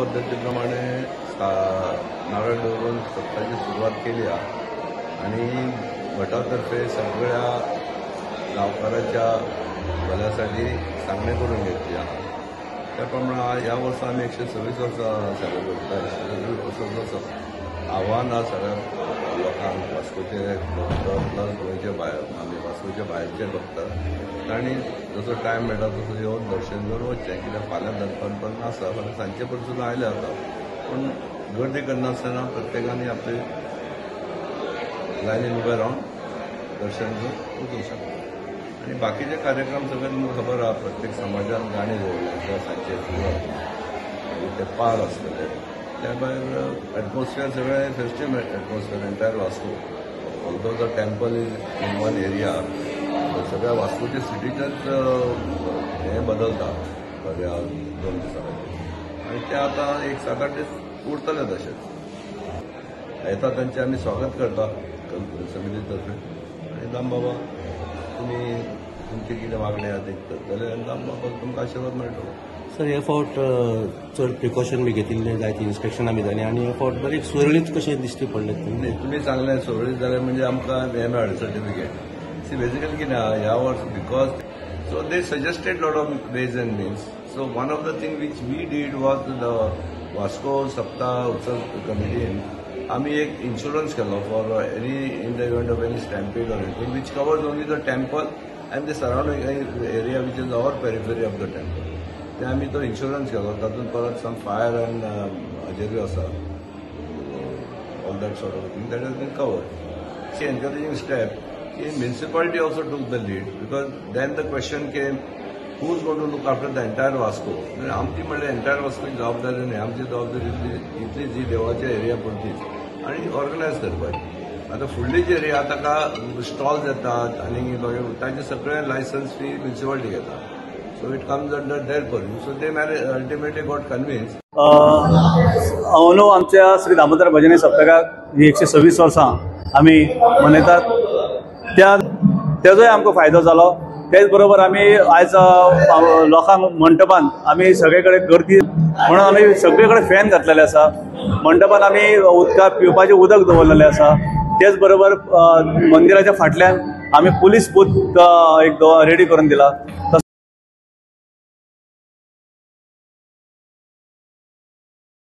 पद्धतीप्रमाणे नारळ दवरून सप्ताहाची सुरुवात केली आहे आणि गटातर्फे सगळ्या गावकाराच्या भल्यासाठी सांगणे करून घेतली आहे. त्याप्रमाणे या वर्षी आम्ही 126 वर्सां सेलिब्रेट करतात. वर्साचो आव्हान हा सगळ्या लोकांक वास्कोचे भक्त प्लस गोंयचे भायर आमी वास्कोचे भायरचे भक्त तांणी जसो टायम मेळटा तसो येवन दर्शन घेवन वचचें. कित्याक फाल्यां दनपारपर्यंत आसा, फाल्यां सांजचे परत सुद्दां आयले जाता. पूण गर्दी करनासतना प्रत्येकानी आपली लायनीन उबें रावन दर्शन घेवन वचूंक शकता. आनी बाकीचे कार्यक्रम सगळे तुमकां खबर आहा, प्रत्येक समाजान गाणी दवरल्या सांजचे मागीर ते पार आसतले. त्या भायर एटमॉस्फियर सगळें festive atmosphere entire Vasco. Although the temple is in one area, सगळ्या वास्कोच्या सिटीचेच हें बदलता ह्या 2 दिसां खातीर. आनी ते आतां एक 7-8 दीस उरतले तशेंच. येता तांचे आमी स्वागत करता समिती तर्फे. आनी दाम बाबा तुमी तुमचे कितें मागणें आहा ते करतले आनी दाम बाबा तुमकां आशिर्वाद मेळटलो. सर, हे फावट चड प्रिकॉशन बी घेतिल्ले, जायती इन्स्पेक्शनां बी जालीं आनी हे फावट बरें सुरळीत कशें दिश्टी पडले. तुमी सांगलें सुरळीत जालें म्हणजे आमकां हें मेळ्ळें सर्टिफिकेट. सी बेसिकली कितें आहा ह्या वर्स because so they suggested lot of ways and means. So one of the thing which we did was the Vasco सप्ताह उत्सव कमिटीन आमी एक इन्शुरन्स केलो for any in the event of any stampede or anything which covers only the temple and the surrounding area which is our periphery of the temple. ते आमी तो insurance केलो. तातूंत परत सम फायर एंड हाजेरूय आसा, all that sort of thing that has been covered. सी encouraging step की municipality also took the lead because then the question came who is going to look after the entire Vasco. आमची म्हणल्यार entire वास्कोची जबाबदारी न्ही, आमची जबाबदारी इतली जी देवाच्या एरिया पुरतीच आनी ऑर्गनायज करपाची. आतां फुडली जी एरिया ताका स्टॉल्स येतात आनी ताचे सगळे लायसन्स फी म्युनिसिपालिटी घेता. So it comes under their purview. So they ultimately got convinced. अंदू आमच्या श्री दामोदर भजनी सप्तकाक ही 126 वर्सां आमी मनयतात. तेजोय आमकां फायदो जालो. तेच बरोबर आमी आयज लोकांक मंडपान आमी सगळे कडेन गर्दी म्हणून आमी सगळे कडेन फॅन घातलेले आसा. मंडपान आमी उदकाक पिवपाचें उदक दवरलेलें आसा. तेच बरोबर मंदिराच्या फाटल्यान आमी पुलीस बूथ एक रेडी करून दिला.